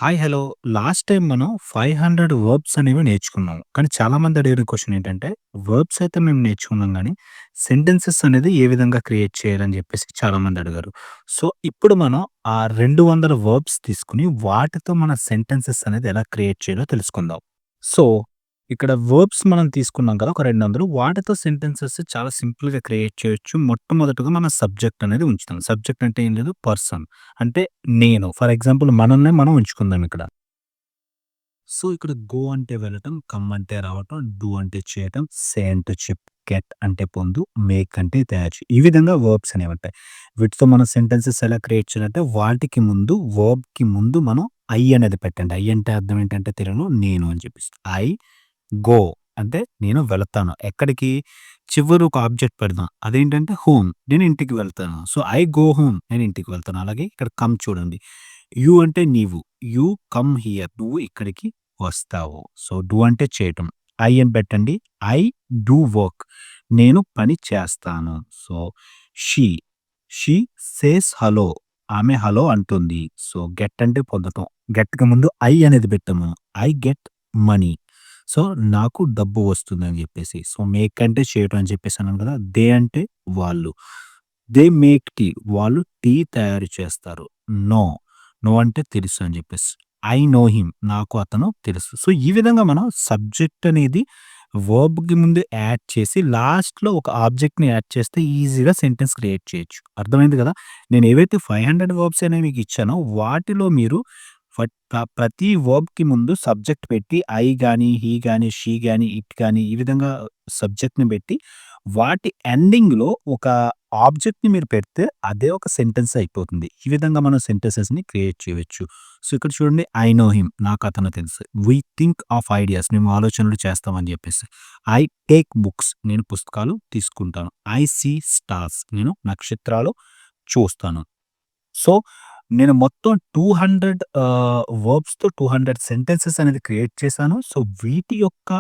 Hi! Hello! Last time మనం 500 verbs అనేవి నేర్చుకున్నాం. కానీ చాలామంది అడిగిన క్వెషన్ ఏంటంటే, వర్బ్స్ అయితే మేము నేర్చుకున్నాం గానీ, సెంటెన్సెస్ అనేది ఏ విధంగా క్రియేట్ చేయాలని జెప్పేసి చాలామంది అడిగారు. సో, ఇప్పుడు మనం ఆ 200 వర్బ్స్ తీసుకొని, వాటితో మన సెంటెన్సెస్ అనేది ఎలా క్రియేట్ చేయాలో తెలుసుకుందాం. సో, ఇక్కడ వర్బ్స్ మనం తీసుకున్నాం కదా! ఒక 200 వాటితో సెంటెన్సెస్ చాలా సింపుల్‌గా క్రియేట్ చేయొచ్చు. మొట్టమొదటగా మన సబ్జెక్ట్ అనేది ఉంచుతాం. సబ్జెక్ట్ అంటే ఏం లేదు పర్సన్. అంటే నేను. ఫర్ ఎగ్జాంపుల్ మనల్నే మనం ఉంచుకుందాం ఇక్కడ. సో, ఇక్కడ గో అంటే వెళ్ళటం, కమ్ అంటే రావటం, డూ అంటే చేయటం, సే అంటే చెప్పు, గెట్ అంటే పొందు, మేక్ అంటే తయారు చేయి. ఈ విధంగా వర్బ్స్ అనేవి ఉంటాయి. వీటితో మనం సెంటెన్సెస్ ఎలా క్రియేట్ చేయాలంటే వాటికి ముందు వర్బ్‌కి ముందు మనం ఐ అనేది పెట్టండి. ఐ అంటే అర్థం ఏంటంటే తెలుగులో నేను అని చెప్పేసి. ఐ గో అంటే నేను వెళతాను. ఎక్కడికి? చివరి ఒక ఆబ్జెక్ట్ పెడదాం. అదేంటంటే హోమ్. నేను ఇంటికి వెళ్తాను. So, I go home. నేను ఇంటికి వెళ్తాను. అలాగే ఇక్కడ కమ్ చూడండి. యూ అంటే నీవు. You come here. నువ్వు ఇక్కడికి వస్తావు. సో, డూ అంటే చేయటం. ఐ అని పెట్టండి. I do work. నేను పని చేస్తాను. So, she. She says hello. ఆమె హలో అంటుంది. సో, గెట్ అంటే పొందటం. గెట్‌కి ముందు ఐ అనేది పెట్టాము. I get money. సో, నాకు డబ్బు వస్తుందని జెప్పేసి. సో, మేక్ అంటే చేయటం అని చెప్పేసి అన్నాను గదా! దే అంటే వాళ్ళు. They make tea. వాళ్ళు టీ తయారు చేస్తారు. నో. నో అంటే తెలుసు అని జెప్పేసి. I know him. నాకు అతను తెలుసు. సో, ఈ విధంగా మనం సబ్జెక్ట్ అనేది వర్బ్‌కి ముందు యాడ్ చేసి లాస్ట్‌లో ఒక ఆబ్జెక్ట్‌ని యాడ్ చేస్తే ఈజీగా సెంటెన్స్ క్రియేట్ చేయొచ్చు. అర్థమైంది గదా! నేను ఏవైతే 500 వర్బ్స్ అనేవి మీకు ఇచ్చానో వాటిలో మీరు ప్రతి వర్బ్‌కి ముందు సబ్జెక్ట్ పెట్టి ఐ గాని, హి గాని, షీ గాని, ఇట్ గాని ఈ విధంగా సబ్జెక్ట్‌ని పెట్టి వాటి ఎండింగ్‌లో ఒక ఆబ్జెక్ట్‌ని మీరు పెడితే అదే ఒక సెంటెన్స్ అయిపోతుంది. ఈ విధంగా మనం సెంటెన్సెస్‌ని క్రియేట్ చేయొచ్చు. సో, ఇక్కడ చూడండి ఐ నో హిమ్ నాకతను తెలుసు. వి థింక్ ఆఫ్ ఐడియాస్ మేము ఆలోచనలు చేస్తాం అని జెప్పేసి. ఐ టేక్ బుక్స్ నేను పుస్తకాలు తీసుకుంటాను. ఐ సీ స్టార్స్ నేను నక్షత్రాలు చూస్తాను. సో, నేను మొత్తం 200 వర్బ్స్‌తో 200 సెంటెన్సెస్ అనేది క్రియేట్ చేశాను. సో, వీటి యొక్క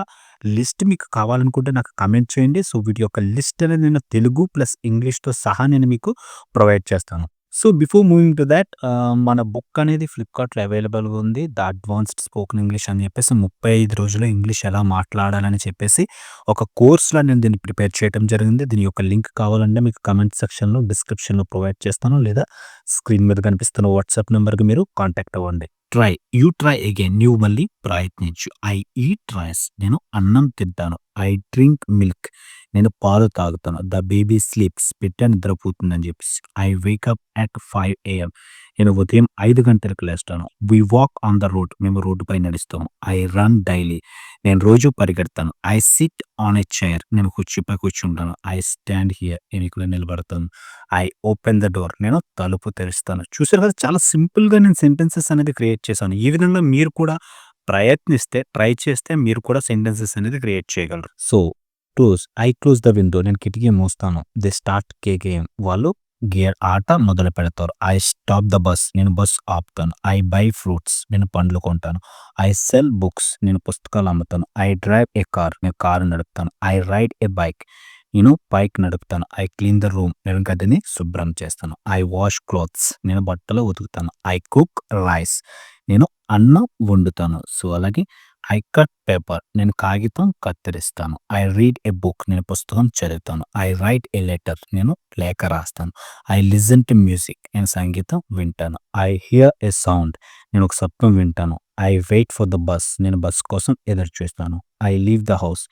లిస్ట్ మీకు కావాలనుకుంటే నాకు కామెంట్ చేయండి. సో, వీటి యొక్క లిస్ట్ అనేది నేను తెలుగు ప్లస్ ఇంగ్లీష్‌తో సహా నేను మీకు ప్రొవైడ్ చేస్తాను. So, before moving to thought మన బుక్ అనేది ఫ్లిప్‌కార్ట్‌లో అవైలబుల్‌గా ఉంది. ద అడ్వాన్స్డ్ స్పోకెన్ ఇంగ్లీష్ అని చెప్పేసి 35 రోజుల్లో ఇంగ్లీష్ ఎలా మాట్లాడాలని చెప్పేసి ఒక కోర్స్‌లా నేను దీన్ని ప్రిపేర్ చేయడం జరిగింది. దీని యొక్క లింక్ కావాలంటే మీకు కామెంట్ సెక్షన్‌లో, డిస్క్రిప్షన్‌లో ప్రొవైడ్ చేస్తాను. లేదా స్క్రీన్ మీద కనిపిస్తున్న వాట్సాప్ నంబర్‌కి మీరు కాంటాక్ట్ అవ్వండి. ట్రై. You try again. నీవు మళ్ళీ ప్రయత్నించు. I eat rice. నేను అన్నం తింటాను. I drink milk. నేను పాలు తాగుతాను. The baby sleeps. బిడ్డ నిద్రపోతుందని చెప్పేసి. I wake up at 5 AM. నేను ఉదయం 5 గంటలకు లేస్తాను. We walk on the road. మేము రోడ్డుపై నడుస్తాము. I run daily. నేను రోజు పరిగెడతాను. I sit on a chair. నేను కుర్చీపై కూర్చుంటాను. I stand here. నేను ఇక్కడ నిలబడతాను. I open the door. నేను తలుపు తెరుస్తాను. చూసారు కదా! చాలా సింపుల్‌గా నేను సెంటెన్సెస్ అనేది క్రియేట్ చేశాను. ఈ విధంగా మీరు కూడా ప్రయత్నిస్తే, ట్రై చేస్తే మీరు కూడా సెంటెన్సెస్ అనేది క్రియేట్ చేయగలరు. So, close the window. నేను కిటికీ మూస్తాను. They start game. వాళ్ళు ఆట మొదలుపెడతారు. I stop the bus. నేను బస్ ఆపుతాను. I buy fruits. నేను పండ్లు కొంటాను. I sell books. నేను పుస్తకాలు అమ్ముతాను. I drive a car. నేను కారు నడుపుతాను. I ride a bike. నేను బైక్ నడుపుతాను. I clean the room. నేను గదిని శుభ్రం చేస్తాను. I wash clothes. నేను బట్టలు ఉతుకుతాను. I cook rice. నేను అన్నం వండుతాను. సో, అలాగే ఐ కట్ పేపర్. నేను కాగితం కత్తిరిస్తాను. I read a book. నేను పుస్తకం చదువుతాను. I write a letter. నేను లేఖ రాస్తాను. I listen to music. నేను సంగీతం వింటాను. I hear a sound. నేను ఒక శబ్దం వింటాను. I wait for the bus. నేను బస్ కోసం ఎదురు చూస్తాను. I leave the house.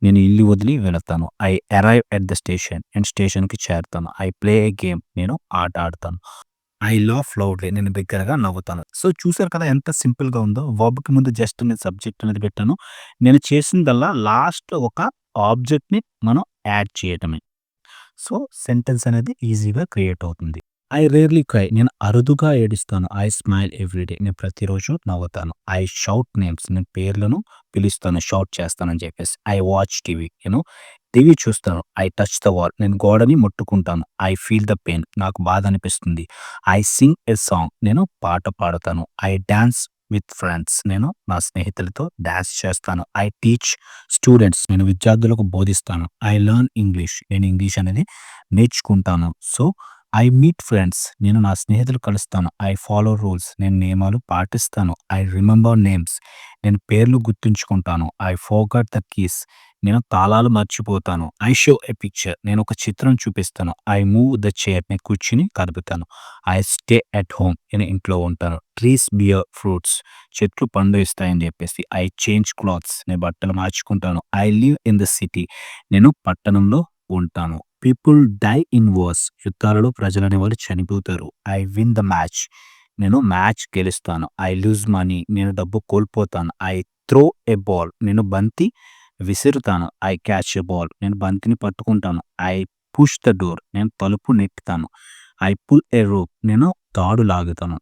నేను ఇల్లు వదిలి వెళతాను. I arrive at the station. నేను స్టేషన్‌కి చేరుతాను. I play a game. నేను ఆట ఆడతాను. I laugh loudly. నేను బిగ్గరగా నవ్వుతాను. సో, చూసారు కదా! ఎంత సింపుల్‌గా ఉందో. వర్బ్‌కి ముందు జస్ట్ నేను సబ్జెక్ట్ అనేది పెట్టాను. నేను చేసిందల్లా లాస్ట్‌లో ఒక ఆబ్జెక్ట్‌ని మనం యాడ్ చేయటమే. సో, సెంటెన్స్ అనేది ఈజీగా క్రియేట్ అవుతుంది. I rarely cry. నేను అరుదుగా ఏడుస్తాను. I smile every day. నేను ప్రతిరోజు నవ్వుతాను. I shout names. నేను పేర్లను పిలుస్తాను. షౌట్ చేస్తానని చెప్పేసి. I watch TV. నేను టీవీ చూస్తాను. I touch the wall. నేను గోడని ముట్టుకుంటాను. I feel the pain. నాకు బాధ అనిపిస్తుంది. I sing a song. నేను పాట పాడుతాను. I dance with friends. నేను నా స్నేహితులతో డాన్స్ చేస్తాను. I teach students. నేను విద్యార్థులకు బోధిస్తాను. I learn English. నేను ఇంగ్లీష్ అనేది నేర్చుకుంటాను. So, I meet friends. నేను నా స్నేహితులు కలుస్తాను. I follow rules. నేను నియమాలు పాటిస్తాను. I remember names. నేను పేర్లు గుర్తుంచుకుంటాను. I forgot the keys. నేను తాళాలు మర్చిపోతాను. I show a picture. నేను ఒక చిత్రం చూపిస్తాను. I move the chair. నేను కూర్చుని కదుపుతాను. I stay at home. నేను ఇంట్లో ఉంటాను. Trees bear fruits. చెట్లు పండు ఇస్తాయని చెప్పేసి. I change clothes. నేను బట్టలు మార్చుకుంటాను. I live in the city. నేను పట్టణంలో ఉంటాను. People die in wars. యుద్ధాలలో ప్రజలనేవాళ్ళు చనిపోతారు. I win the match. నేను మ్యాచ్ గెలుస్తాను. I lose money. నేను డబ్బు కోల్పోతాను. I throw a ball. నేను బంతి విసురుతాను. I catch a ball. నేను బంతిని పట్టుకుంటాను. I push the door. నేను తలుపు నెట్టుతాను. I pull a rope. నేను తాడు లాగుతాను.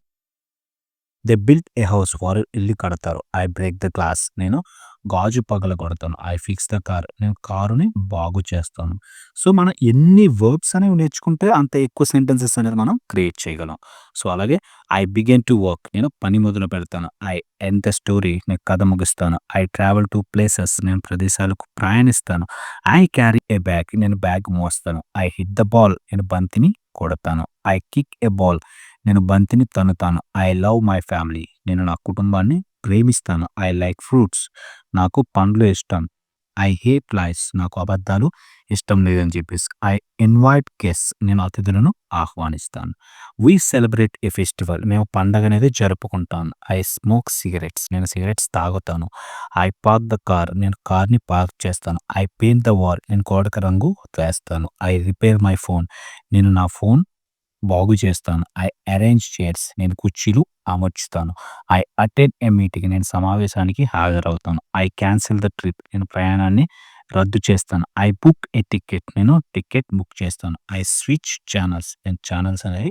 They built a house. వారు ఇల్లు కడతారు. I break the glass. నేను గాజు పగలగొడతాను. I fix the car. నేను కారుని బాగు చేస్తాను. సో, మనం ఎన్ని వర్బ్స్ అనేవి నేర్చుకుంటే అంత ఎక్కువ సెంటెన్సెస్ అనేది మనం క్రియేట్ చేయగలం. సో, అలాగే ఐ బిగిన్ టు వర్క్. నేను పని మొదలు పెడతాను. I end the story. నేను కథ ముగిస్తాను. I travel to places. నేను ప్రదేశాలకు ప్రయాణిస్తాను. I carry a bag. నేను బ్యాగ్ మోస్తాను. I hit the ball. నేను బంతిని కొడతాను. I kick a ball. నేను బంతిని తన్నుతాను. I love my family. నేను నా కుటుంబాన్ని ప్రేమిస్తాను. I like fruits. నాకు పండ్లు ఇష్టం. I hate lies. నాకు అబద్ధాలు ఇష్టం లేదని చెప్పేసి. I invite guests. నేను అతిథులను ఆహ్వానిస్తాను. We celebrate a festival. మేము పండగ అనేది జరుపుకుంటాను. I smoke cigarettes. నేను సిగరెట్స్ తాగుతాను. I park the car. నేను కార్ని పార్క్ చేస్తాను. I paint the wall. నేను గోడకు రంగు వేస్తాను. I repair my phone. నేను నా ఫోన్ బాగు చేస్తాను. I arrange chairs. నేను కుర్చీలు అమర్చుతాను. I attend a meeting. నేను సమావేశానికి హాజరవుతాను. I cancel the trip. నేను ప్రయాణాన్ని రద్దు చేస్తాను. I book a ticket. నేను టికెట్ బుక్ చేస్తాను. I switch channels. నేను ఛానల్స్ అనేవి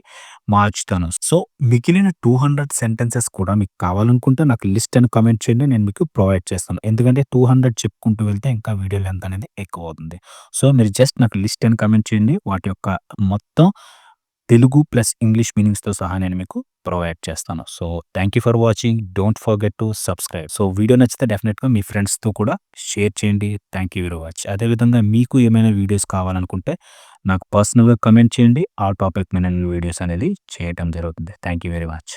మార్చుతాను. సో, మిగిలిన 200 సెంటెన్సెస్ కూడా మీకు కావాలనుకుంటే నాకు లిస్ట్ అని కామెంట్ చేయండి. నేను మీకు ప్రొవైడ్ చేస్తాను. ఎందుకంటే 200 చెప్పుకుంటూ వెళ్తే ఇంకా వీడియో లెంత్ అనేది ఎక్కువ అవుతుంది. సో, మీరు జస్ట్ నాకు లిస్ట్ అని కామెంట్ చేయండి. వాటి యొక్క మొత్తం తెలుగు ప్లస్ ఇంగ్లీష్ మీనింగ్స్‌తో సహా నేను మీకు ప్రొవైడ్ చేస్తాను. So, thank you for watching. Don't forget to subscribe. So, video నచ్చితే డెఫినిట్‌గా మీ ఫ్రెండ్స్‌తో కూడా షేర్ చేయండి. Thank you very much. అదేవిధంగా మీకు ఏమైనా వీడియోస్ కావాలనుకుంటే నాకు పర్సనల్‌గా కామెంట్ చేయండి. ఆ టాపిక్ మీద నేను వీడియోస్ అనేది చేయటం జరుగుతుంది. Thank you very much.